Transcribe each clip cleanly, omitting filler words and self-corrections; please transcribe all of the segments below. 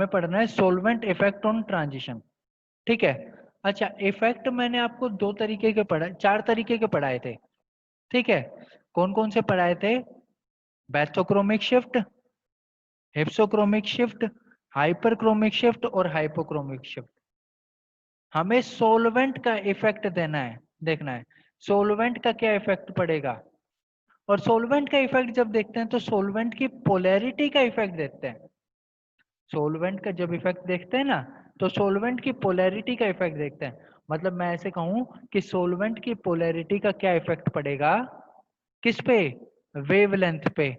हमें पढ़ना है सोलवेंट इफेक्ट ऑन ट्रांजिशन। ठीक है। अच्छा, इफेक्ट मैंने आपको दो तरीके के पढ़ा, चार तरीके के पढ़ाए थे। ठीक है। कौन कौन से पढ़ाए थे? Bathochromic shift, hypsochromic shift, hyperchromic shift और हाइपोक्रोमिक शिफ्ट। हमें सोलवेंट का इफेक्ट देना है, देखना है सोलवेंट का क्या इफेक्ट पड़ेगा। और सोलवेंट का इफेक्ट जब देखते हैं तो सोलवेंट की पोलैरिटी का इफेक्ट देखते हैं। सोलवेंट का जब इफेक्ट देखते हैं ना तो सोलवेंट की पोलैरिटी का इफेक्ट देखते हैं। मतलब मैं ऐसे कहूं कि सोलवेंट की पोलैरिटी का क्या इफेक्ट पड़ेगा, किस पे? वेवलेंथ पे।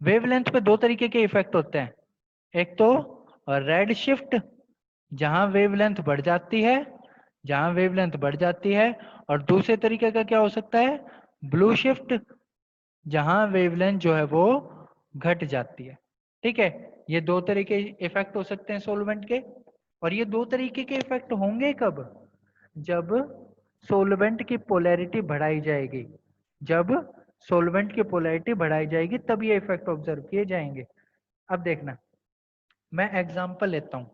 वेवलेंथ पे दो तरीके के इफेक्ट होते हैं, एक तो रेड शिफ्ट, जहां वेवलेंथ बढ़ जाती है, जहां वेवलेंथ बढ़ जाती है, और दूसरे तरीके का क्या हो सकता है? ब्लू शिफ्ट, जहां वेवलेंथ जो है वो घट जाती है। ठीक है। ये दो तरीके इफेक्ट हो सकते हैं सोलवेंट के। और ये दो तरीके के इफेक्ट होंगे कब? जब सोलवेंट की पोलैरिटी बढ़ाई जाएगी। जब सोलवेंट की पोलैरिटी बढ़ाई जाएगी तब ये इफेक्ट ऑब्जर्व किए जाएंगे। अब देखना, मैं एग्जांपल लेता हूं।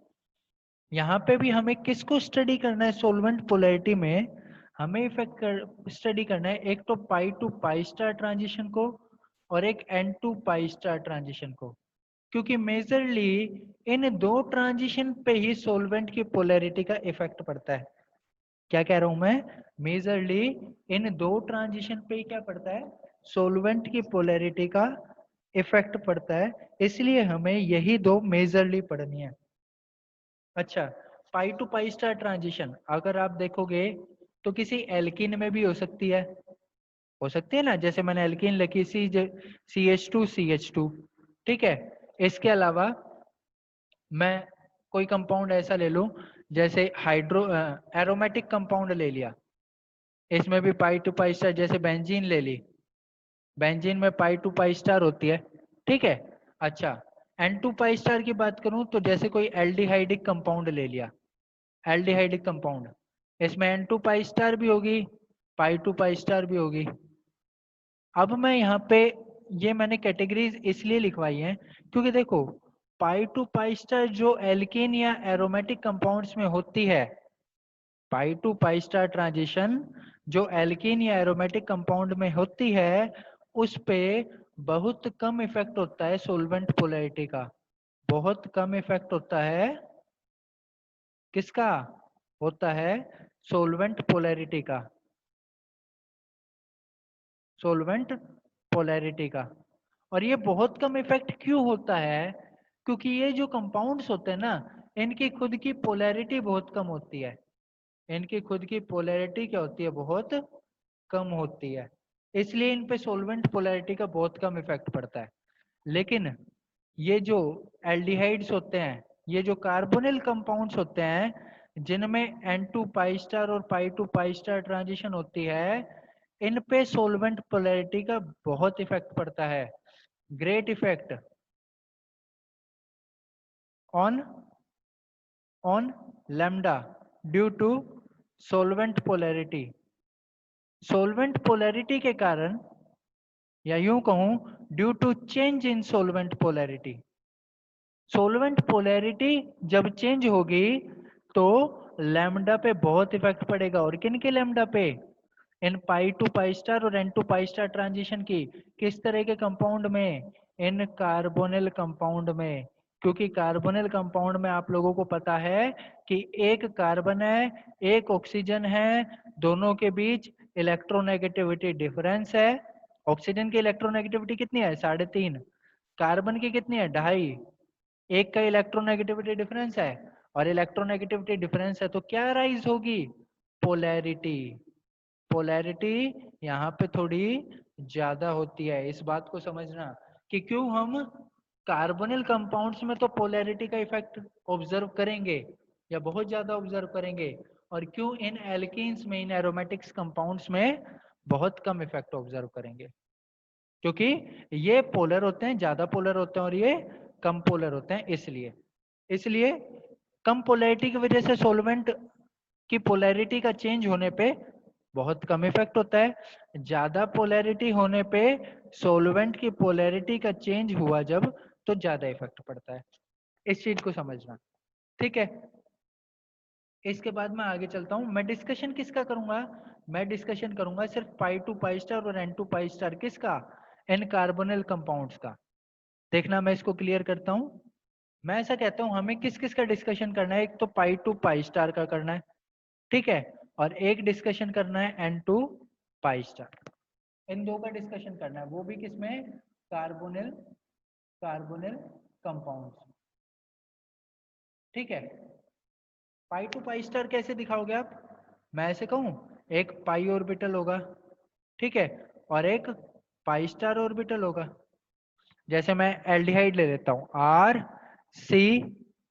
यहाँ पे भी हमें किसको स्टडी करना है? सोलवेंट पोलैरिटी में हमें इफेक्ट स्टडी करना है, एक तो pi to pi star transition को और एक n to pi star transition को। क्योंकि मेजरली इन दो ट्रांजिशन पे ही सोलवेंट की पोलैरिटी का इफेक्ट पड़ता है। क्या कह रहा हूं मैं? मेजरली इन दो ट्रांजिशन पे ही क्या पड़ता है? सोलवेंट की पोलैरिटी का इफेक्ट पड़ता है। इसलिए हमें यही दो मेजरली पढ़नी है। अच्छा, पाई टू पाई स्टार ट्रांजिशन अगर आप देखोगे तो किसी एल्कीन में भी हो सकती है, हो सकती है ना। जैसे मैंने एल्कीन लिखी CH2CH2। ठीक है। इसके अलावा मैं कोई कंपाउंड ऐसा ले लूं, जैसे हाइड्रो एरोमेटिक कंपाउंड ले लिया, इसमें भी पाई टू पाई स्टार, जैसे बेंजीन ले ली, बेंजीन में पाई टू पाई स्टार होती है। ठीक है। अच्छा, एन टू पाई स्टार की बात करूं तो जैसे कोई एल्डिहाइडिक कंपाउंड ले लिया, एल्डिहाइडिक कंपाउंड, इसमें एन टू पाई स्टार भी होगी, पाई टू पाई स्टार भी होगी। अब मैं यहाँ पे ये मैंने कैटेगरीज इसलिए लिखवाई हैं क्योंकि देखो, पाई टू पाई स्टार जो एल्केन या एरोमेटिक कंपाउंड्स में होती है, पाई टू पाई स्टार ट्रांजिशन जो एल्केन या एरोमेटिक कंपाउंड में होती है, उस पे बहुत कम इफेक्ट होता है सोलवेंट पोलैरिटी का। बहुत कम इफेक्ट होता है, किसका? होता है सोलवेंट पोलैरिटी का, सोलवेंट पोलैरिटी का। और ये बहुत कम इफेक्ट क्यों होता है? क्योंकि ये जो कंपाउंड्स होते हैं ना, इनकी खुद की पोलैरिटी बहुत कम होती है। इनकी खुद की पोलैरिटी क्या होती है? बहुत कम होती है। इसलिए इन पे सोलवेंट पोलैरिटी का बहुत कम इफेक्ट पड़ता है। लेकिन ये जो एल्डिहाइड्स होते हैं, ये जो कार्बोनिल कंपाउंड्स होते हैं जिनमें एन टू पाई स्टार और पाई टू पाई स्टार ट्रांजिशन होती है, इन पे सोलवेंट पोलैरिटी का बहुत इफेक्ट पड़ता है। Great effect on on lambda due to solvent polarity. Solvent polarity के कारण, या यूं कहूं due to change in solvent polarity. Solvent polarity जब चेंज होगी तो लैम्डा पे बहुत इफेक्ट पड़ेगा। और किन के लैम्डा पे? इन पाई टू पाई स्टार और n to pi star transition की। किस तरह के कंपाउंड में? इन कार्बोनिल कंपाउंड में। क्योंकि कार्बोनिल कंपाउंड में आप लोगों को पता है कि एक कार्बन है, एक ऑक्सीजन है, दोनों के बीच इलेक्ट्रोनेगेटिविटी डिफरेंस है। ऑक्सीजन की इलेक्ट्रोनेगेटिविटी कितनी है? 3.5। कार्बन की कितनी है? 2.5। एक का इलेक्ट्रोनेगेटिविटी डिफरेंस है, और इलेक्ट्रोनेगेटिविटी डिफरेंस है तो क्या राइज होगी? पोलैरिटी। पोलैरिटी यहाँ पे थोड़ी ज्यादा होती है। इस बात को समझना कि क्यों हम कार्बोनिल कंपाउंड्स में तो पोलैरिटी का इफेक्ट ऑब्जर्व करेंगे या बहुत ज्यादा ऑब्जर्व करेंगे, और क्यों इन एल्कीन्स में, इन एरोमेटिक्स कंपाउंड्स में बहुत कम इफेक्ट ऑब्जर्व करेंगे। क्योंकि ये पोलर होते हैं, ज्यादा पोलर होते हैं, और ये कम पोलर होते हैं। इसलिए इसलिए कम पोलैरिटी की वजह से सोलवेंट की पोलैरिटी का चेंज होने पे बहुत कम इफेक्ट होता है। ज्यादा पोलैरिटी होने पे सोलवेंट की पोलैरिटी का चेंज हुआ जब, तो ज्यादा इफेक्ट पड़ता है। इस चीज को समझना, ठीक है। इसके बाद मैं आगे चलता हूं। मैं डिस्कशन किसका करूंगा? मैं डिस्कशन करूंगा सिर्फ पाई टू पाई स्टार और एन टू पाई स्टार किसका? इन कार्बोनिल कंपाउंड्स का। देखना मैं इसको क्लियर करता हूं। मैं ऐसा कहता हूं हमें किस किस का डिस्कशन करना है। एक तो पाई टू पाई स्टार का करना है, ठीक है, और एक डिस्कशन करना है एन टू पाई स्टार। इन दो का डिस्कशन करना है, वो भी किसमें? कार्बोनिल कार्बोनिल कंपाउंड्स, ठीक है। पाई टू पाई स्टार कैसे दिखाओगे आप? मैं ऐसे कहूं, एक पाई ऑर्बिटल होगा, ठीक है, और एक पाई स्टार ऑर्बिटल होगा। जैसे मैं एल्डिहाइड ले लेता हूं, R C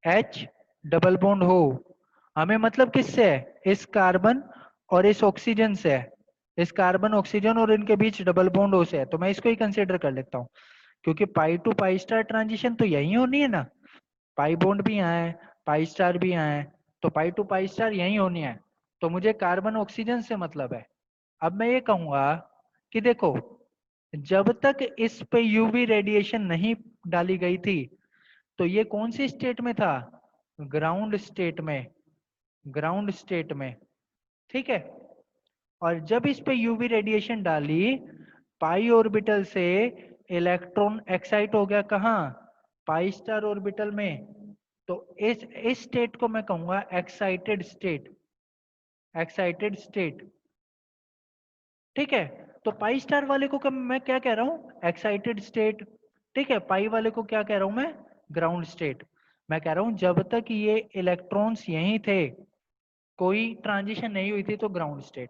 H double bond हो, हमें मतलब किससे है? इस कार्बन और इस ऑक्सीजन से है। इस कार्बन ऑक्सीजन और इनके बीच डबल बॉन्ड हो से है, तो मैं इसको ही कंसीडर कर लेता हूं, क्योंकि पाई टू पाई स्टार ट्रांजिशन तो यही होनी है ना। पाई बॉन्ड भी यहाँ है, पाई स्टार भी यहाँ है, तो पाई टू पाई स्टार यही होनी है। तो मुझे कार्बन ऑक्सीजन से मतलब है। अब मैं ये कहूंगा कि देखो, जब तक इस पे यूवी रेडिएशन नहीं डाली गई थी, तो ये कौन सी स्टेट में था? ग्राउंड स्टेट में, ग्राउंड स्टेट में, ठीक है। और जब इस पे यूवी रेडिएशन डाली, पाई ऑर्बिटल से इलेक्ट्रॉन एक्साइट हो गया कहाँ? पाई स्टार ऑर्बिटल में। तो इस स्टेट को मैं कहूंगा एक्साइटेड स्टेट, एक्साइटेड स्टेट, ठीक है। तो पाई स्टार वाले को मैं क्या कह रहा हूं? एक्साइटेड स्टेट, ठीक है। पाई वाले को क्या कह रहा हूं मैं? Ground state. मैं कह रहा हूं जब तक ये इलेक्ट्रॉन्स यहीं थे, कोई ट्रांजिशन नहीं हुई थी, तो ग्राउंड स्टेट,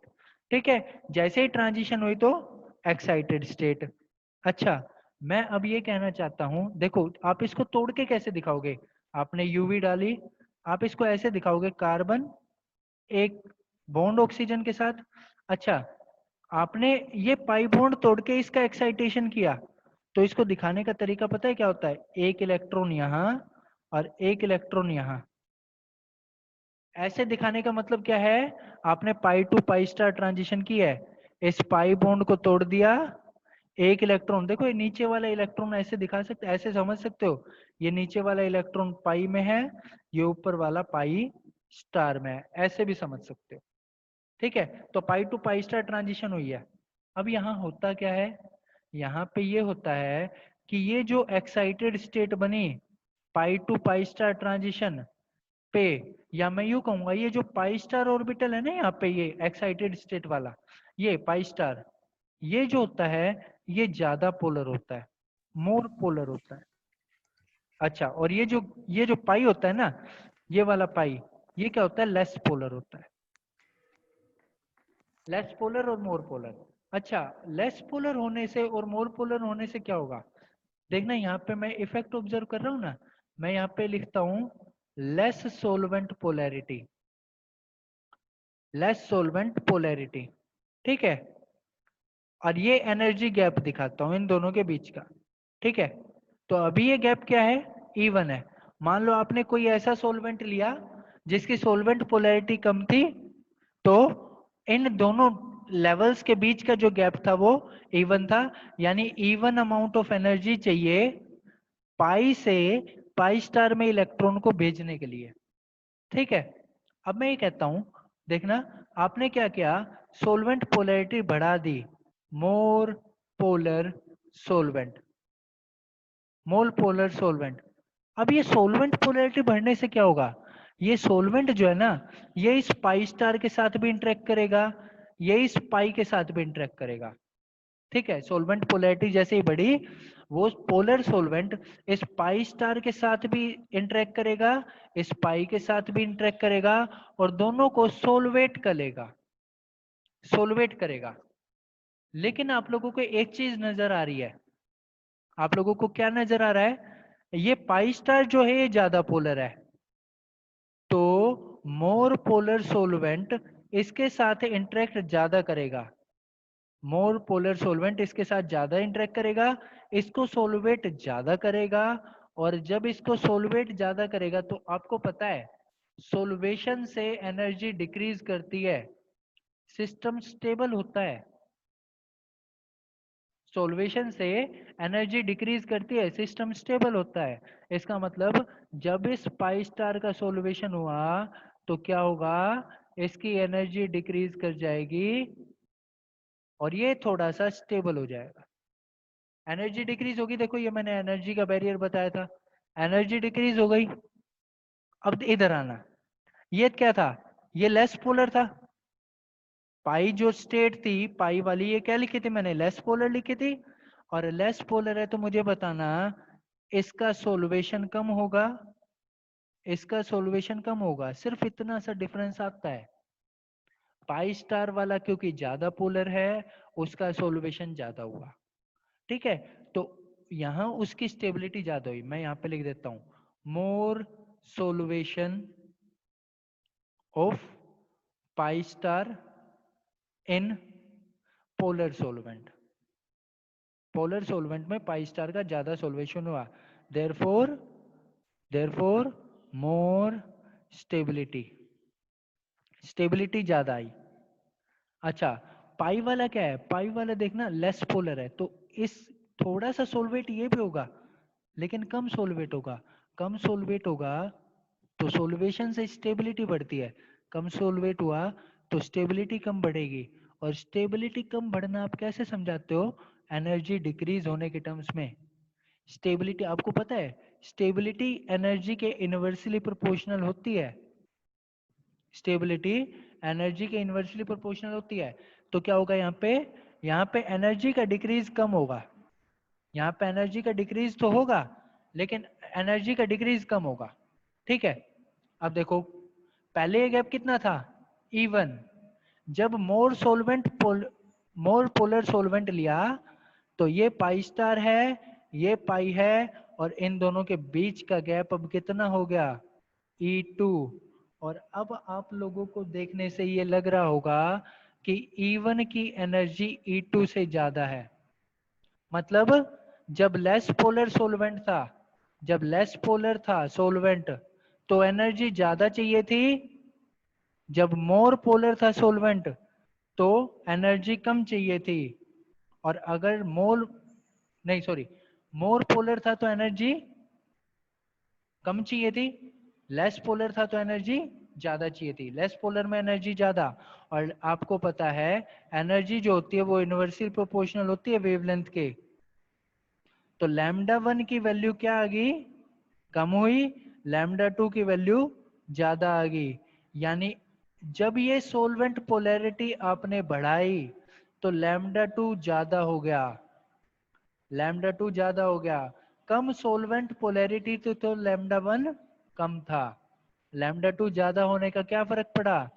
ठीक है। जैसे ही ट्रांजिशन हुई तो एक्साइटेड स्टेट। अच्छा, मैं अब ये कहना चाहता हूं, देखो आप इसको तोड़ के कैसे दिखाओगे? आपने यूवी डाली, आप इसको ऐसे दिखाओगे, कार्बन एक बॉन्ड ऑक्सीजन के साथ। अच्छा, आपने ये पाई बॉन्ड तोड़ के इसका एक्साइटेशन किया, तो इसको दिखाने का तरीका पता है क्या होता है? एक इलेक्ट्रॉन यहां और एक इलेक्ट्रॉन यहां। ऐसे दिखाने का मतलब क्या है? आपने पाई टू पाई स्टार ट्रांजिशन की है, इस पाई बॉन्ड को तोड़ दिया, एक इलेक्ट्रॉन, देखो ये नीचे वाला इलेक्ट्रॉन ऐसे दिखा सकते, ऐसे समझ सकते हो, ये नीचे वाला इलेक्ट्रॉन पाई में है, ये ऊपर वाला पाई स्टार में है, ऐसे भी समझ सकते हो, ठीक है। तो pi to pi star transition हुई है। अब यहाँ होता क्या है? यहाँ पे ये होता है कि ये जो एक्साइटेड स्टेट बनी पाई टू पाई स्टार ट्रांजिशन पे, या मैं यूं कहूंगा ये जो पाई स्टार ऑर्बिटल है ना यहाँ पे, ये एक्साइटेड स्टेट वाला, ये पाई स्टार, ये जो होता है ये ज्यादा पोलर होता है, मोर पोलर होता है। अच्छा, और ये जो पाई होता है ना, ये वाला पाई, ये क्या होता है? लेस पोलर होता है। लेस पोलर और मोर पोलर। अच्छा, लेस पोलर होने से और मोर पोलर होने से क्या होगा? देखना यहाँ पे मैं इफेक्ट ऑब्जर्व कर रहा हूँ ना, मैं यहाँ पे लिखता हूँ less solvent polarity, less solvent polarity, ठीक है। और ये एनर्जी गैप दिखाता हूं इन दोनों के बीच का, ठीक है। तो अभी ये गैप क्या है? इवन है। मान लो आपने कोई ऐसा सोलवेंट लिया जिसकी सोलवेंट पोलैरिटी कम थी, तो इन दोनों लेवल्स के बीच का जो गैप था वो इवन था, यानी इवन अमाउंट ऑफ एनर्जी चाहिए पाई से पाई स्टार में इलेक्ट्रॉन को भेजने के लिए, ठीक है। अब मैं ये कहता हूं, देखना आपने क्या किया, सोलवेंट पोलैरिटी बढ़ा दी, मोर पोलर सोलवेंट, मोल पोलर सोलवेंट। अब ये सोलवेंट पोलैरिटी बढ़ने से क्या होगा? ये सोलवेंट जो है ना, ये इस पाई स्टार के साथ भी इंटरेक्ट करेगा, ये इस पाई के साथ भी इंटरेक्ट करेगा, ठीक है। सोलवेंट पोलैरिटी जैसे ही बढ़ी, वो पोलर सोलवेंट इस पाई स्टार के साथ भी इंटरेक्ट करेगा, इस पाई के साथ भी इंटरेक्ट करेगा, और दोनों को सोलवेट करेगा, सोलवेट करेगा। लेकिन आप लोगों को एक चीज नजर आ रही है, आप लोगों को क्या नजर आ रहा है? ये पाई स्टार जो है ये ज्यादा पोलर है, तो मोर पोलर सोलवेंट इसके साथ इंटरेक्ट ज्यादा करेगा, मोर पोलर सोलवेंट इसके साथ ज्यादा इंटरेक्ट करेगा, इसको सोलवेट ज्यादा करेगा। और जब इसको सोलवेट ज्यादा करेगा, तो आपको पता है सोलवेशन से एनर्जी डिक्रीज करती है, सिस्टम स्टेबल होता है, सॉल्वेशन से एनर्जी डिक्रीज करती है, सिस्टम स्टेबल होता है। इसका मतलब जब इस पाई स्टार का सॉल्वेशन हुआ तो क्या होगा, इसकी एनर्जी डिक्रीज कर जाएगी और ये थोड़ा सा स्टेबल हो जाएगा। एनर्जी डिक्रीज होगी, देखो ये मैंने एनर्जी का बैरियर बताया था, एनर्जी डिक्रीज हो गई। अब इधर आना, ये क्या था, ये लेस पोलर था। पाई जो स्टेट थी पाई वाली, ये क्या लिखी थी मैंने, लेस पोलर लिखी थी। और लेस पोलर है तो मुझे बताना इसका सॉल्वेशन कम होगा, इसका सॉल्वेशन कम होगा, सिर्फ इतना सा डिफरेंस आता है। पाई स्टार वाला क्योंकि ज्यादा पोलर है, उसका सॉल्वेशन ज्यादा हुआ। ठीक है, तो यहां उसकी स्टेबिलिटी ज्यादा हुई। मैं यहां पे लिख देता हूं more solvation of pi star in polar solvent. Polar solvent में पाई स्टार का ज्यादा सॉल्वेशन हुआ, therefore therefore more stability, stability ज्यादा आई। अच्छा, पाई वाला क्या है, पाई वाला देखना लेस पोलर है, तो इस थोड़ा सा सोलवेट ये भी होगा लेकिन कम सोलवेट होगा। कम सोलवेट होगा तो सोल्वेशन से स्टेबिलिटी बढ़ती है, कम सोलवेट हुआ तो स्टेबिलिटी कम बढ़ेगी। और स्टेबिलिटी कम बढ़ना आप कैसे समझाते हो, एनर्जी डिक्रीज होने के टर्म्स में। स्टेबिलिटी आपको पता है, स्टेबिलिटी एनर्जी के इनवर्सली प्रोपोर्शनल होती है, स्टेबिलिटी एनर्जी के इनवर्सली प्रोपोर्शनल होती है। तो क्या होगा यहाँ पे एनर्जी का डिक्रीज कम होगा, यहाँ पे एनर्जी का डिक्रीज तो होगा लेकिन एनर्जी का डिक्रीज कम होगा। ठीक है, अब देखो पहले ये गैप कितना था, E1। जब मोर पोलर सोलवेंट लिया तो ये पाई स्टार है, ये पाई है, और इन दोनों के बीच का गैप अब कितना हो गया, E2। और अब आप लोगों को देखने से ये लग रहा होगा कि E1 की एनर्जी E2 से ज्यादा है। मतलब जब लेस पोलर सोलवेंट था, जब लेस पोलर था सोलवेंट तो एनर्जी ज्यादा चाहिए थी, जब मोर पोलर था सोलवेंट तो एनर्जी कम चाहिए थी। और अगर मोर नहीं सॉरी मोर पोलर था तो एनर्जी कम चाहिए थी, लेस पोलर था तो एनर्जी ज्यादा चाहिए थी। लेस पोलर में एनर्जी ज्यादा, और आपको पता है एनर्जी जो होती है वो इनवर्सली प्रोपोर्शनल होती है वेवलेंथ के। तो लैम्डा 1 की वैल्यू क्या आ गई, कम हुई, लैम्डा 2 की वैल्यू ज्यादा आ गई। यानी जब ये सोलवेंट पोलैरिटी आपने बढ़ाई तो लैम्डा 2 ज्यादा हो गया, लैम्डा 2 ज्यादा हो गया। कम सोलवेंट पोलैरिटी तो लैम्डा 1 कम था, लैम्डा 2 ज्यादा होने का क्या फर्क पड़ा,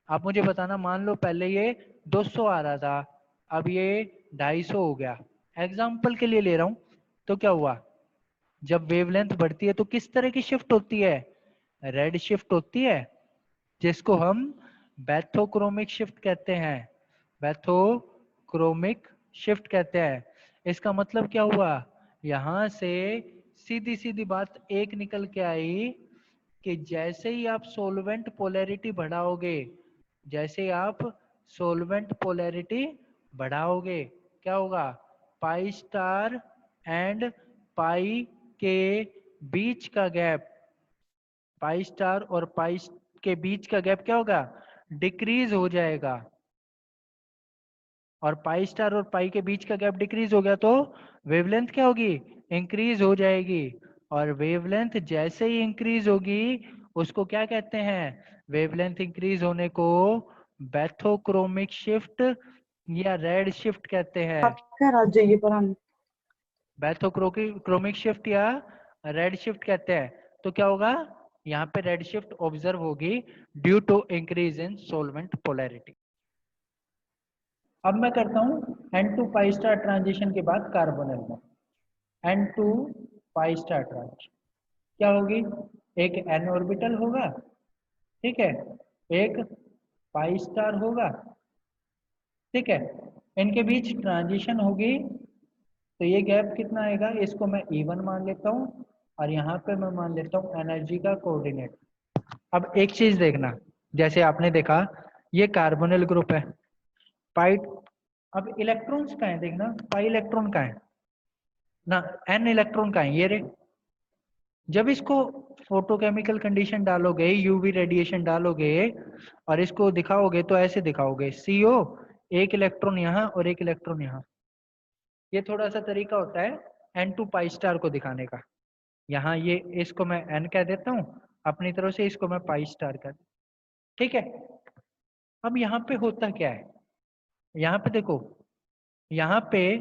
आप मुझे बताना। मान लो पहले ये 200 आ रहा था, अब ये 250 हो गया, एग्जाम्पल के लिए ले रहा हूं। तो क्या हुआ, जब वेवलेंथ बढ़ती है तो किस तरह की शिफ्ट होती है, रेड शिफ्ट होती है, जिसको हम बैथोक्रोमिक शिफ्ट कहते हैं, बैथोक्रोमिक शिफ्ट कहते हैं। इसका मतलब क्या हुआ, यहां से सीधी सीधी बात एक निकल के आई कि जैसे ही आप सोलवेंट पोलैरिटी बढ़ाओगे, जैसे आप सोलवेंट पोलैरिटी बढ़ाओगे क्या होगा, पाई स्टार एंड पाई के बीच का गैप, पाई स्टार और पाई के बीच का गैप क्या होगा, डिक्रीज हो जाएगा। और पाई स्टार और पाई के बीच का गैप डिक्रीज हो गया तो वेवलेंथ क्या होगी, इंक्रीज हो जाएगी। और वेवलेंथ जैसे ही इंक्रीज होगी उसको क्या कहते हैं, वेवलेंथ इंक्रीज होने को बैथोक्रोमिक शिफ्ट या रेड शिफ्ट कहते हैं। आप क्या राज्य ये पढ़ाने, बैथोक्रोमिक शिफ्ट या रेड शिफ्ट कहते हैं। तो क्या होगा, यहाँ पे रेड शिफ्ट ऑब्जर्व होगी due to increase in solvent polarity. अब मैं करता हूँ N2 पाई स्टार ट्रांजिशन के बाद कार्बोनिल में। N2 पाई स्टार ट्रांजिशन क्या होगी, एक n ऑर्बिटल होगा, ठीक है, एक पाई स्टार होगा, ठीक है, इनके बीच ट्रांजिशन होगी। तो ये गैप कितना आएगा, इसको मैं E1 मान लेता हूँ और यहाँ पे मैं मान लेता हूँ एनर्जी का कोऑर्डिनेट। अब एक चीज देखना, जैसे आपने देखा ये कार्बोनिल ग्रुप है, पाई अब इलेक्ट्रॉन्स का है, देखना पाई इलेक्ट्रॉन का है ना, एन इलेक्ट्रॉन का है ये रे। जब इसको फोटोकेमिकल कंडीशन डालोगे, यूवी रेडिएशन डालोगे और इसको दिखाओगे तो ऐसे दिखाओगे, CO एक इलेक्ट्रॉन यहाँ और एक इलेक्ट्रॉन यहाँ। ये थोड़ा सा तरीका होता है N2 पाई स्टार को दिखाने का। यहाँ ये इसको मैं N कह देता हूँ, अपनी तरफ से इसको मैं पाई स्टार कह देता हूँ। ठीक है, अब यहाँ पे होता क्या है, यहाँ पे देखो, यहाँ पे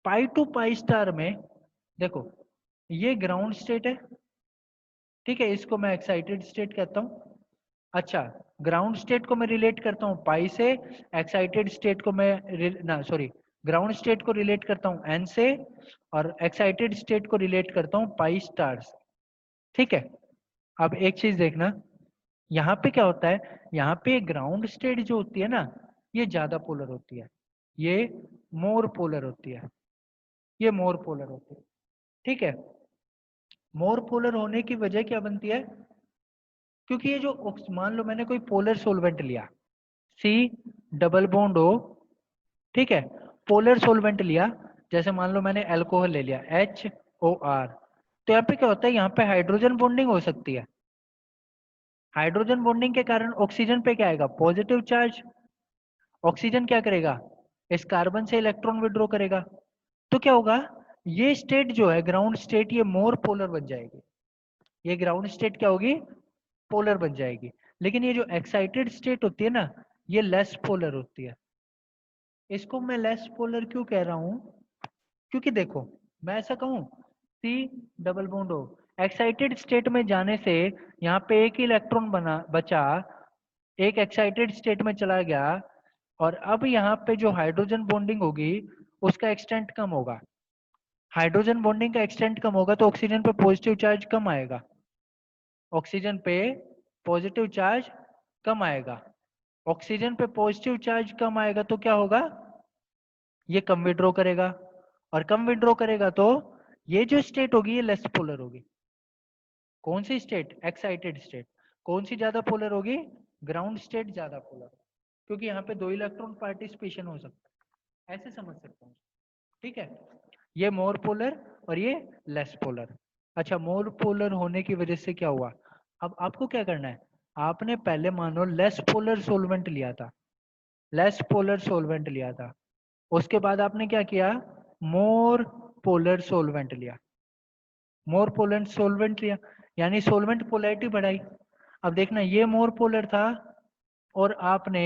पाई टू पाई स्टार में देखो ये ग्राउंड स्टेट है, ठीक है, इसको मैं एक्साइटेड स्टेट कहता हूँ। अच्छा, ग्राउंड स्टेट को मैं रिलेट करता हूँ पाई से, एक्साइटेड स्टेट को मैं ना सॉरी, ग्राउंड स्टेट को रिलेट करता हूँ एन से, और एक्साइटेड स्टेट को रिलेट करता हूँ पाई स्टार से। ठीक है, अब एक चीज देखना, यहाँ पे क्या होता है, यहाँ पे ग्राउंड स्टेट जो होती है ना, ये ज्यादा पोलर होती है, ये मोर पोलर होती है, ये मोर पोलर होती है। ठीक है, मोर पोलर होने की वजह क्या बनती है, क्योंकि ये जो मान लो मैंने कोई पोलर सोलवेंट लिया, C डबल बॉन्ड O, ठीक है, पोलर सोलवेंट लिया, जैसे मान लो मैंने अल्कोहल ले लिया HOR, तो यहाँ पे क्या होता है, यहाँ पे हाइड्रोजन बॉन्डिंग हो सकती है। हाइड्रोजन बॉन्डिंग के कारण ऑक्सीजन पे क्या आएगा, पॉजिटिव चार्ज। ऑक्सीजन क्या करेगा, इस कार्बन से इलेक्ट्रॉन विड्रॉ करेगा, तो क्या होगा, ये स्टेट जो है ग्राउंड स्टेट, ये मोर पोलर बन जाएगी। ये ग्राउंड स्टेट क्या होगी, पोलर बन जाएगी। लेकिन ये जो एक्साइटेड स्टेट होती है ना, ये लेस पोलर होती है। इसको मैं लेस पोलर क्यों कह रहा हूं, क्योंकि देखो मैं ऐसा कहूं, C double bond O, excited state में जाने से यहाँ पे एक ही इलेक्ट्रॉन बना बचा, एक एक्साइटेड स्टेट में चला गया, और अब यहाँ पे जो हाइड्रोजन बॉन्डिंग होगी उसका एक्सटेंट कम होगा। हाइड्रोजन बॉन्डिंग का एक्सटेंट कम होगा तो ऑक्सीजन पे पॉजिटिव चार्ज कम आएगा, ऑक्सीजन पे पॉजिटिव चार्ज कम आएगा। ऑक्सीजन पे पॉजिटिव चार्ज कम आएगा तो क्या होगा, ये कम विड्रॉ करेगा, और कम विड्रॉ करेगा तो ये जो स्टेट होगी ये लेस पोलर होगी। कौन सी स्टेट, एक्साइटेड स्टेट। कौन सी ज्यादा पोलर होगी, ग्राउंड स्टेट ज्यादा पोलर, क्योंकि यहाँ पे 2 इलेक्ट्रॉन पार्टिसिपेशन हो सकता है, ऐसे समझ सकते हैं। ठीक है, ये मोर पोलर और ये लेस पोलर। अच्छा, मोर पोलर होने की वजह से क्या हुआ, अब आपको क्या करना है, आपने पहले मानो लेस पोलर सोलवेंट लिया था, लेस पोलर सोलवेंट लिया था, उसके बाद आपने क्या किया, मोर पोलर सोलवेंट लिया, मोर पोलर सोलवेंट लिया, यानी सोलवेंट पोलैरिटी बढ़ाई। अब देखना, ये मोर पोलर था और आपने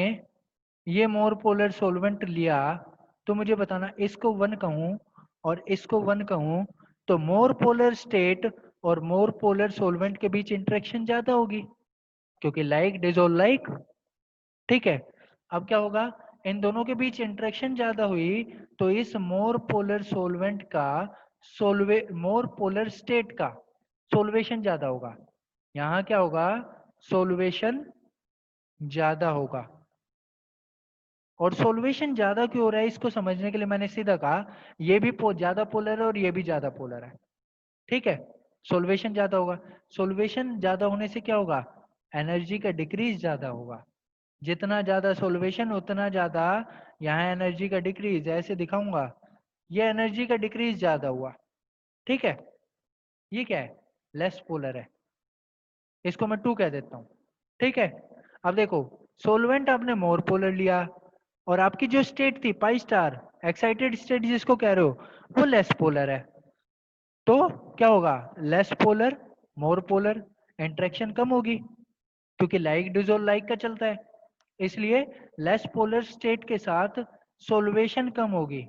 ये मोर पोलर सोलवेंट लिया, तो मुझे बताना इसको 1 कहूं और इसको 1 कहूं, तो मोर पोलर स्टेट और मोर पोलर सोलवेंट के बीच इंटरेक्शन ज्यादा होगी, क्योंकि लाइक डिसॉल्व लाइक। ठीक है, अब क्या होगा, इन दोनों के बीच इंटरेक्शन ज्यादा हुई, तो इस मोर पोलर सोलवेंट का मोर पोलर स्टेट का सोल्वेशन ज्यादा होगा। यहाँ क्या होगा, सोल्वेशन ज्यादा होगा। और सोल्वेशन ज्यादा क्यों हो रहा है, इसको समझने के लिए मैंने सीधा कहा, ये भी ज्यादा पोलर है और ये भी ज्यादा पोलर है। ठीक है, सोल्वेशन ज्यादा होगा, सोल्वेशन ज्यादा होने से क्या होगा, एनर्जी का डिक्रीज ज्यादा होगा। जितना ज्यादा सोल्वेशन उतना ज्यादा यहाँ एनर्जी का डिक्रीज, ऐसे दिखाऊंगा, ये एनर्जी का डिक्रीज ज्यादा हुआ। ठीक है, ये क्या है, लेस पोलर है, इसको मैं 2 कह देता हूँ। ठीक है, अब देखो, सोलवेंट आपने मोर पोलर लिया, और आपकी जो स्टेट थी पाई स्टार, एक्साइटेड स्टेट जिसको कह रहे हो, वो लेस पोलर है, तो क्या होगा, less polar more polar, interaction कम होगी, क्योंकि लाइक डिसॉल्व लाइक का चलता है, इसलिए लेस पोलर स्टेट के साथ सोल्वेशन कम होगी,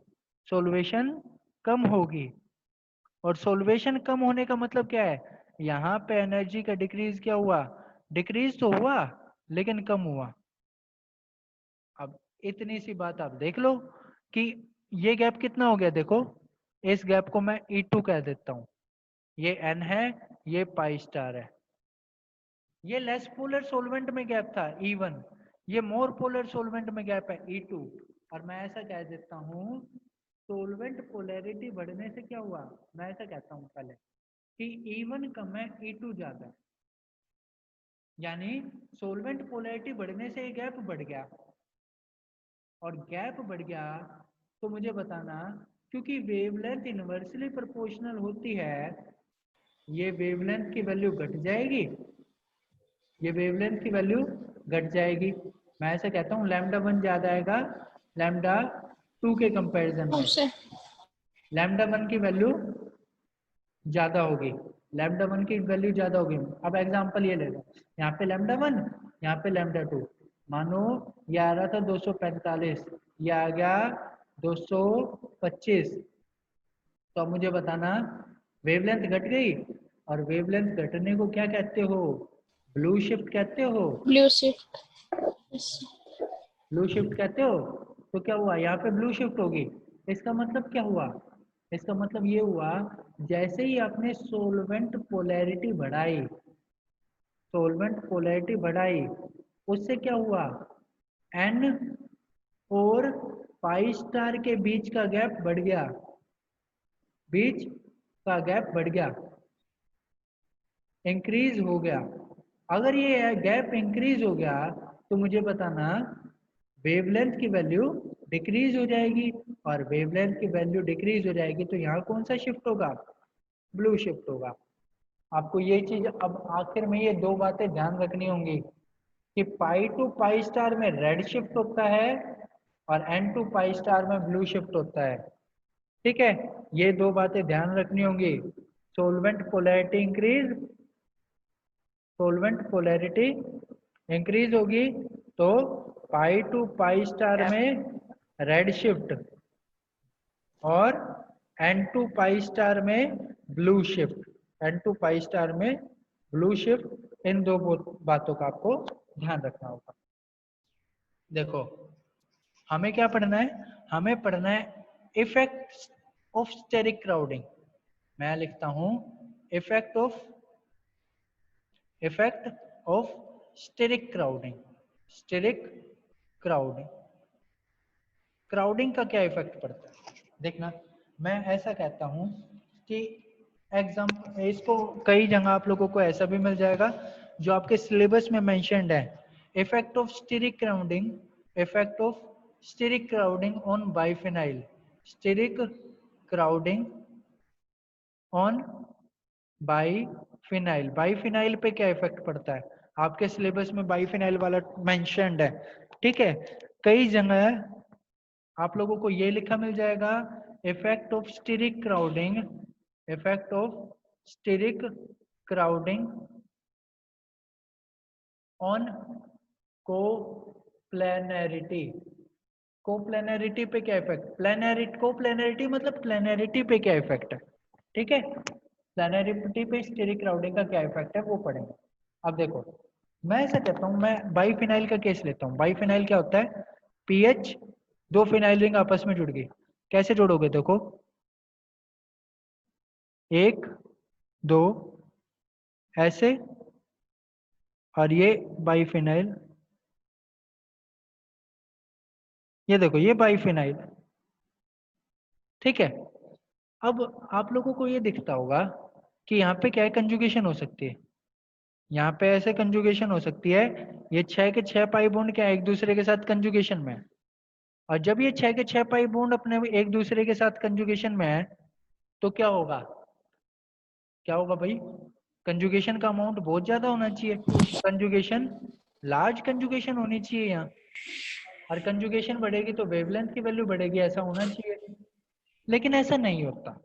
सोल्वेशन कम होगी। और सोल्वेशन कम होने का मतलब क्या है, यहाँ पे एनर्जी का डिक्रीज क्या हुआ, डिक्रीज तो हुआ लेकिन कम हुआ। अब इतनी सी बात आप देख लो कि ये गैप कितना हो गया, देखो इस गैप को मैं E2 कह देता हूँ, ये N है, ये पाई स्टार है। ये लेस पोलर सोलवेंट में गैप था E1, ये मोर पोलर सोलवेंट में गैप है E2, और मैं ऐसा कह देता हूँ, सोलवेंट पोलैरिटी बढ़ने से क्या हुआ, मैं ऐसा कहता हूँ पहले कि E1 कम है E2 ज्यादा है, यानी सोलवेंट पोलैरिटी बढ़ने से ये गैप बढ़ गया, और गैप बढ़ गया तो मुझे बताना, क्योंकि वेवलेंथ इनवर्सली प्रोपोर्शनल होती है, ये वेवलेंथ की वैल्यू घट जाएगी, ये वेवलेंथ की वैल्यू घट जाएगी। मैं ऐसा कहता हूँ लैम्डा 1 ज्यादा आएगा लैम्डा 2 के कंपैरिजन में, उससे लैम्डा 1 की वैल्यू ज्यादा होगी, लैम्डा 1 की वैल्यू ज्यादा होगी। अब एग्जांपल ये ले लो, यहाँ पे लैम्डा 1, यहाँ पे लैम्डा 2, मानो ये आ रहा था 245, ये आ गया 225, तो अब मुझे बताना वेवलेंथ घट गई, और वेवलेंथ घटने को क्या कहते हो, ब्लू शिफ्ट कहते हो, ब्लू शिफ्ट। ब्लू शिफ्ट कहते हो। तो क्या हुआ, यहाँ पे ब्लू शिफ्ट होगी, इसका मतलब क्या हुआ, इसका मतलब ये हुआ जैसे ही आपने सोलवेंट पोलैरिटी बढ़ाई, सोलवेंट पोलैरिटी बढ़ाई, उससे क्या हुआ, एन और पाई स्टार के बीच का गैप बढ़ गया, बीच का गैप बढ़ गया, इंक्रीज हो गया। अगर ये गैप इंक्रीज हो गया तो मुझे बताना वेवलेंथ की वैल्यू डिक्रीज हो जाएगी, और वेवलेंथ की वैल्यू डिक्रीज हो जाएगी तो यहाँ कौन सा शिफ्ट होगा, ब्लू शिफ्ट होगा। आपको ये चीज अब आखिर में ये दो बातें ध्यान रखनी होंगी कि पाई टू पाई स्टार में रेड शिफ्ट होता है और एन टू पाई स्टार में ब्लू शिफ्ट होता है। ठीक है, ये दो बातें ध्यान रखनी होंगी। Solvent polarity increase, solvent polarity increase होगी तो पाई टू पाई स्टार में रेड शिफ्ट और एन टू पाई स्टार में blue shift, n to pi star में ब्लू शिफ्ट, इन दो बातों का आपको ध्यान रखना होगा। देखो हमें क्या पढ़ना है, हमें पढ़ना है इफेक्ट ऑफ स्टेरिक क्राउडिंग। मैं लिखता हूं effect of steric crowding, steric crowding, crowding का क्या इफेक्ट पड़ता है देखना। मैं ऐसा कहता हूं कि एग्जाम इसको कई जगह आप लोगों को ऐसा भी मिल जाएगा जो आपके सिलेबस में मेंशन्ड है, effect of steric crowding, effect of steric crowding on biphenyl, steric crowding on biphenyl, biphenyl पे क्या इफेक्ट पड़ता है, आपके सिलेबस में बाइफिनाइल वाला मेंशन्ड है। ठीक है, कई जगह आप लोगों को ये लिखा मिल जाएगा effect of steric crowding, effect of steric crowding on coplanarity, coplanarity पे क्या इफेक्ट, प्लेनरिटी, कोप्लेनरिटी मतलब प्लेनरिटी पे क्या इफेक्ट है। ठीक है, प्लेनरिटी पे स्टेरिक क्राउडिंग का क्या इफेक्ट है वो पढ़ेंगे। अब देखो मैं ऐसा कहता हूँ, मैं बाइफिनाइल का केस लेता हूँ। बाइफिनाइल क्या होता है, पीएच, दो फिनाइल रिंग आपस में जुड़ गई, कैसे जोड़ोगे देखो, एक दो ऐसे, और ये बाइफिनाइल, ये देखो ये बाइफिनाइल। ठीक है, अब आप लोगों को ये दिखता होगा कि यहाँ पे क्या है, कंजुगेशन हो सकती है, यहाँ पे ऐसे कंजुगेशन हो सकती है, ये 6 के 6 पाई बॉन्ड क्या है, एक दूसरे के साथ कंजुगेशन में है। और जब ये 6 के 6 पाई बॉन्ड अपने एक दूसरे के साथ कंजुगेशन में है तो क्या होगा, क्या होगा भाई, कंजुगेशन का अमाउंट बहुत ज्यादा होना चाहिए, कंजुगेशन, लार्ज कंजुगेशन होनी चाहिए यहाँ, और कंजुगेशन बढ़ेगी तो वेवलेंथ की वैल्यू बढ़ेगी, ऐसा होना चाहिए। लेकिन ऐसा नहीं होता,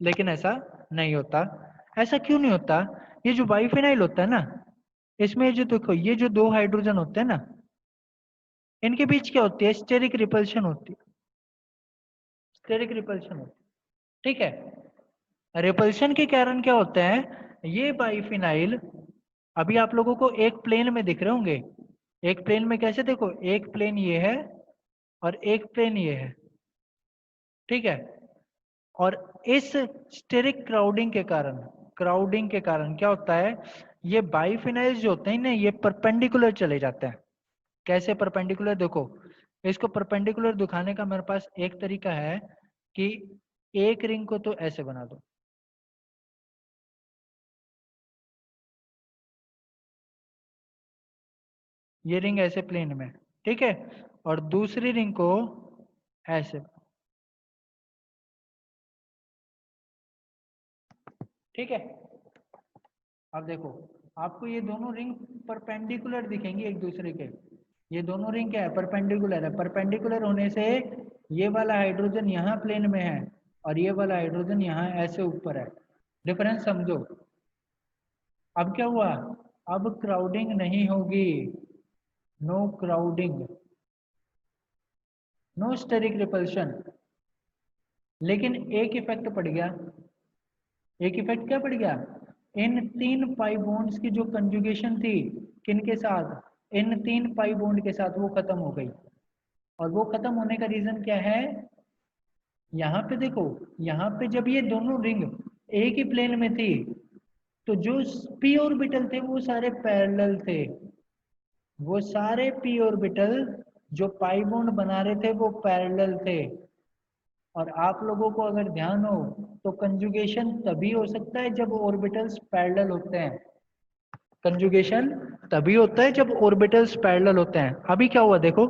लेकिन ऐसा नहीं होता। ऐसा क्यों नहीं होता, ये जो बाइफिनाइल होता है ना, इसमें जो देखो ये जो दो हाइड्रोजन होते हैं ना, इनके बीच क्या होती है, स्टेरिक रिपल्शन होती है, स्टेरिक रिपल्शन होती है। ठीक है, रिपल्शन के कारण क्या होता है, ये बाइफिनाइल अभी आप लोगों को एक प्लेन में दिख रहे होंगे, एक प्लेन में कैसे देखो, एक प्लेन ये है और एक प्लेन ये है। ठीक है, और इस स्टेरिक क्राउडिंग के कारण, क्राउडिंग के कारण क्या होता है, ये बाइफिनाइल्स जो होते हैं ना, ये परपेंडिकुलर चले जाते हैं। कैसे परपेंडिकुलर, देखो इसको परपेंडिकुलर दिखाने का मेरे पास एक तरीका है कि एक रिंग को तो ऐसे बना दो, ये रिंग ऐसे प्लेन में, ठीक है, और दूसरी रिंग को ऐसे, ठीक है। अब देखो, आपको ये दोनों रिंग परपेंडिकुलर दिखेंगी एक दूसरे के। ये दोनों रिंग क्या है, परपेंडिकुलर है। परपेंडिकुलर होने से ये वाला हाइड्रोजन यहाँ प्लेन में है और ये वाला हाइड्रोजन यहाँ ऐसे ऊपर है। डिफरेंस समझो। अब क्या हुआ, अब क्राउडिंग नहीं होगी, no crowding, no steric repulsion. लेकिन एक इफेक्ट पड़ गया। एक इफेक्ट क्या पड़ गया, इन 3 पाई बॉन्ड्स की जो कंजुगेशन थी किनके साथ, इन 3 पाई बॉन्ड के साथ, वो खत्म हो गई। और वो खत्म होने का रीजन क्या है, यहाँ पे देखो, यहाँ पे जब ये दोनों रिंग एक ही प्लेन में थी तो जो पी ऑर्बिटल थे वो सारे पैरेलल थे। वो सारे पी ऑर्बिटल जो पाई बॉन्ड बना रहे थे वो पैरेलल थे। और आप लोगों को अगर ध्यान हो तो कंजुगेशन तभी हो सकता है जब ऑर्बिटल्स पैरेलल होते हैं। कंजुगेशन तभी होता है जब ऑर्बिटल्स पैरेलल होते हैं। अभी क्या हुआ देखो,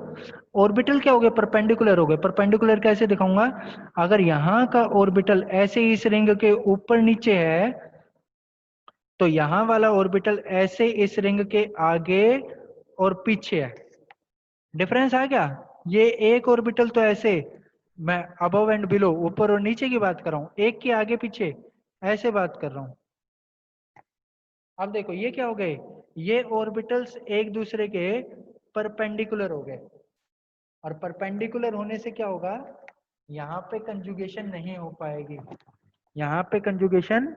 ऑर्बिटल क्या हो गए, परपेंडिकुलर हो गए। परपेंडिकुलर कैसे दिखाऊंगा, अगर यहाँ का ऑर्बिटल ऐसे इस रिंग के ऊपर नीचे है तो यहाँ वाला ऑर्बिटल ऐसे इस रिंग के आगे और पीछे है। डिफरेंस आ गया। ये एक ऑर्बिटल तो ऐसे, मैं अबव एंड बिलो, ऊपर और नीचे की बात कर रहा हूँ, एक के आगे पीछे ऐसे बात कर रहा हूँ। अब देखो ये क्या हो गए, ये ऑर्बिटल्स एक दूसरे के परपेंडिकुलर हो गए। और परपेंडिकुलर होने से क्या होगा, यहाँ पे कंजुगेशन नहीं हो पाएगी, यहाँ पे कंजुगेशन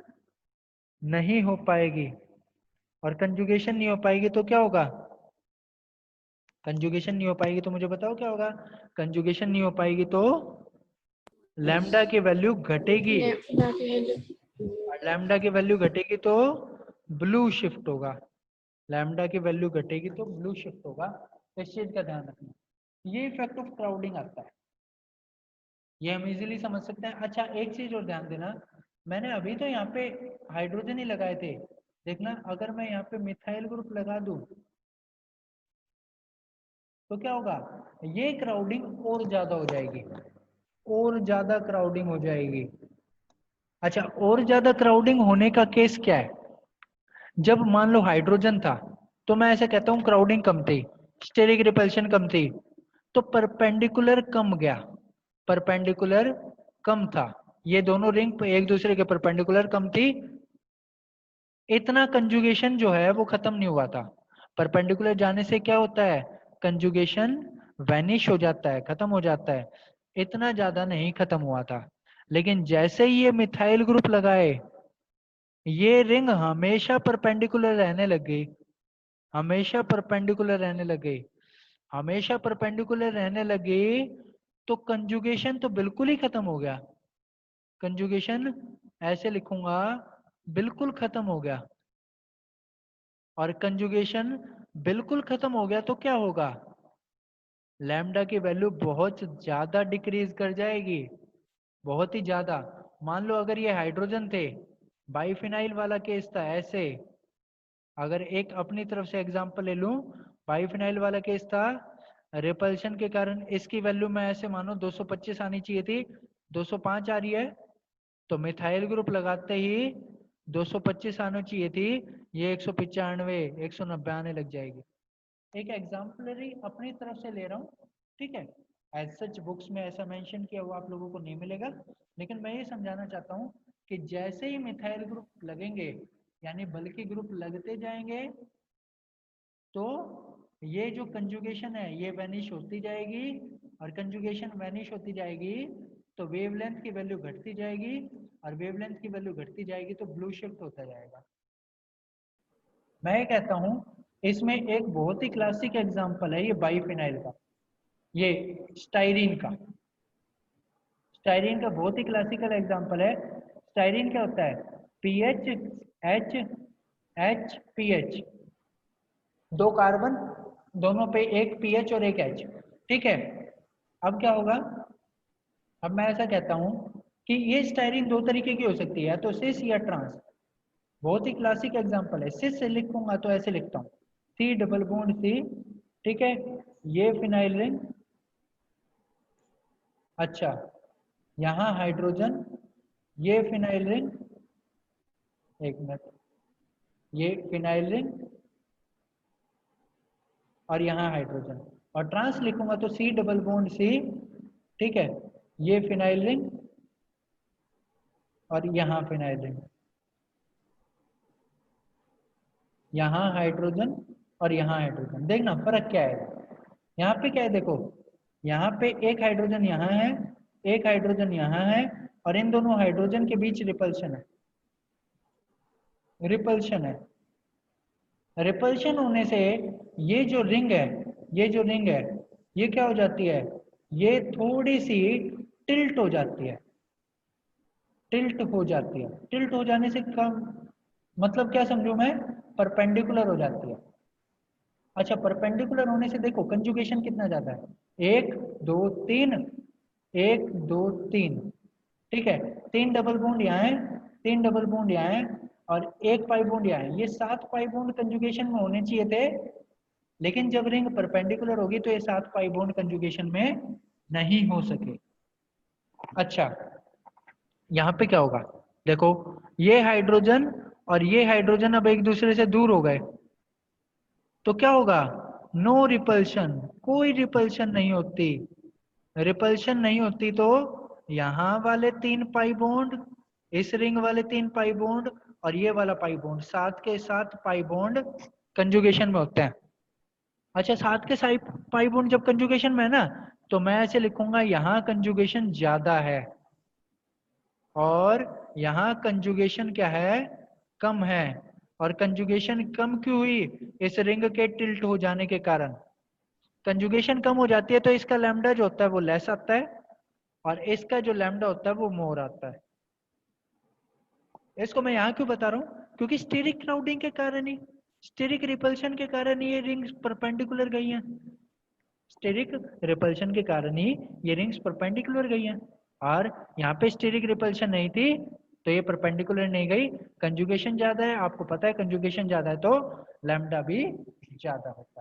नहीं हो पाएगी। और कंजुगेशन नहीं हो पाएगी तो क्या होगा, कंजुगेशन नहीं हो पाएगी तो मुझे बताओ क्या होगा, कंजुगेशन नहीं हो पाएगी तो लैम्डा की वैल्यू घटेगी। लैम्डा की वैल्यू घटेगी तो ब्लू शिफ्ट होगा। लैम्डा की वैल्यू घटेगी तो ब्लू शिफ्ट होगा। इस चीज का ध्यान रखना। ये इफेक्ट ऑफ क्राउडिंग आता है, ये हम इजीली समझ सकते हैं। अच्छा एक चीज और ध्यान देना, मैंने अभी तो यहाँ पे हाइड्रोजन ही लगाए थे, देखना अगर मैं यहाँ पे मिथाइल ग्रुप लगा दूं तो क्या होगा, ये क्राउडिंग और ज्यादा हो जाएगी, और ज्यादा क्राउडिंग हो जाएगी। अच्छा और ज्यादा क्राउडिंग होने का केस क्या है, जब मान लो हाइड्रोजन था तो मैं ऐसे कहता हूं क्राउडिंग कम थी, स्टेरिक रिपल्शन कम थी, तो परपेंडिकुलर कम गया, परपेंडिकुलर कम था। ये दोनों रिंग एक दूसरे के परपेंडिकुलर कम थी, इतना कंजुगेशन जो है वो खत्म नहीं हुआ था। परपेंडिकुलर जाने से क्या होता है, कंजुगेशन वैनिश हो जाता है, खत्म हो जाता है, इतना ज्यादा नहीं खत्म हुआ था। लेकिन जैसे ही ये मिथाइल ग्रुप लगाए, ये रिंग हमेशा परपेंडिकुलर रहने लग गई, हमेशा परपेंडिकुलर रहने लग गई, हमेशा परपेंडिकुलर रहने लगी, तो कंजुगेशन तो बिल्कुल ही खत्म हो गया। कंजुगेशन ऐसे लिखूंगा, बिल्कुल खत्म हो गया। और कंजुगेशन बिल्कुल खत्म हो गया तो क्या होगा, लैम्डा की वैल्यू बहुत ज्यादा डिक्रीज कर जाएगी, बहुत ही ज्यादा। मान लो अगर ये हाइड्रोजन थे, बाइफिनाइल वाला केस था ऐसे, अगर एक अपनी तरफ से एग्जांपल ले लूं, बाइफिनाइल वाला केस था, रिपल्शन के कारण इसकी वैल्यू मैं ऐसे मानो 225 आनी चाहिए थी, 205 आ रही है, तो मिथाइल ग्रुप लगाते ही 225 आनी चाहिए थी, ये 195 190 आने लग जाएगी। एक एग्जाम्पलरी अपनी तरफ से ले रहा हूँ, ठीक है। एज सच बुक्स में ऐसा मेंशन किया हुआ आप लोगों को नहीं मिलेगा, लेकिन मैं ये समझाना चाहता हूँ कि जैसे ही मिथाइल ग्रुप लगेंगे, यानी बल्कि ग्रुप लगते जाएंगे, तो ये जो कंजुगेशन है ये वैनिश होती जाएगी, और कंजुगेशन वैनिश होती जाएगी तो वेवलेंथ की वैल्यू घटती जाएगी, और वेवलेंथ की वैल्यू घटती जाएगी तो ब्लू शिफ्ट होता जाएगा। मैं ये कहता हूँ इसमें एक बहुत ही क्लासिक एग्जांपल है ये बाइफिनाइल का, ये स्टाइरीन का, स्टाइरीन का बहुत ही क्लासिकल एग्जांपल है। स्टाइरीन क्या होता है, पीएच एच एच पीएच, दो कार्बन, दोनों पे एक पीएच और एक एच, ठीक है। अब क्या होगा, अब मैं ऐसा कहता हूं कि ये स्टाइरीन दो तरीके की हो सकती है, या तो सिस या ट्रांस। बहुत ही क्लासिक एग्जांपल है। सिस से लिखूंगा तो ऐसे लिखता हूँ, सी डबल बॉन्ड सी, ठीक है, ये फिनाइल रिंग, अच्छा, यहाँ हाइड्रोजन, ये फिनाइल रिंग, एक मिनट, ये फिनाइल रिंग और यहाँ हाइड्रोजन, और ट्रांस लिखूंगा तो C डबल बॉन्ड C, ठीक है, ये फिनाइल रिंग और यहाँ फिनाइल रिंग, यहाँ हाइड्रोजन और यहाँ हाइड्रोजन। देखना फर्क क्या है, यहाँ पे क्या है देखो, यहाँ पे एक हाइड्रोजन यहाँ है, एक हाइड्रोजन यहाँ है, और इन दोनों हाइड्रोजन के बीच रिपल्शन है, रिपल्शन है। रिपल्शन होने से ये जो रिंग है, ये जो रिंग है, ये क्या हो जाती है, ये थोड़ी सी टिल्ट हो जाती है, टिल्ट हो जाती है। टिल्ट हो जाने से कम मतलब क्या समझूं मैं, परपेंडिकुलर हो जाती है। अच्छा, परपेंडिकुलर होने से देखो कंजुगेशन कितना ज्यादा है, 1 2 3, 1 2 3, ठीक है, 3 डबल बॉन्ड यहाँ है, 3 डबल बॉन्ड यहाँ है, और 1 पाई बॉन्ड यहाँ है। ये 7 पाई बॉन्ड कंजुगेशन में होने चाहिए थे, लेकिन जब रिंग परपेंडिकुलर होगी तो ये 7 पाई बॉन्ड कंजुगेशन में नहीं हो सके। अच्छा, यहाँ पे क्या होगा, देखो ये हाइड्रोजन और ये हाइड्रोजन अब एक दूसरे से दूर हो गए, तो क्या होगा, नो रिपल्शन, कोई रिपल्शन नहीं होती। रिपल्शन नहीं होती तो यहाँ वाले 3 पाई बॉन्ड, इस रिंग वाले 3 पाई बॉन्ड और ये वाला पाई बॉन्ड, 7 के 7 पाई बॉन्ड कंजुगेशन में होते हैं। अच्छा, 7 के 7 पाई बॉन्ड जब कंजुगेशन में है ना, तो मैं ऐसे लिखूंगा यहाँ कंजुगेशन ज्यादा है और यहाँ कंजुगेशन क्या है, कम है। और कंजुगेशन कम क्यों हुई, इस रिंग के टिल्ट हो जाने के कारण। कंजुगेशन कम हो जाती है तो इसका लैम्डा जो होता है वो लेस आता है, और इसका जो लैम्डा होता है वो मोर आता है। इसको मैं यहाँ क्यों बता रहा हूँ, क्योंकि स्टेरिक क्राउडिंग के कारण ही, स्टेरिक रिपल्शन के कारण ये रिंग्स परपेंडिकुलर गई हैं, स्टेरिक रिपल्शन के कारण ही ये रिंग्स परपेंडिकुलर गई हैं। और यहाँ पे स्टेरिक रिपल्शन नहीं थी तो ये परपेंडिकुलर नहीं गई। कंजुगेशन ज्यादा है, आपको पता है कंजुगेशन ज्यादा है तो लैम्डा भी ज्यादा होता है।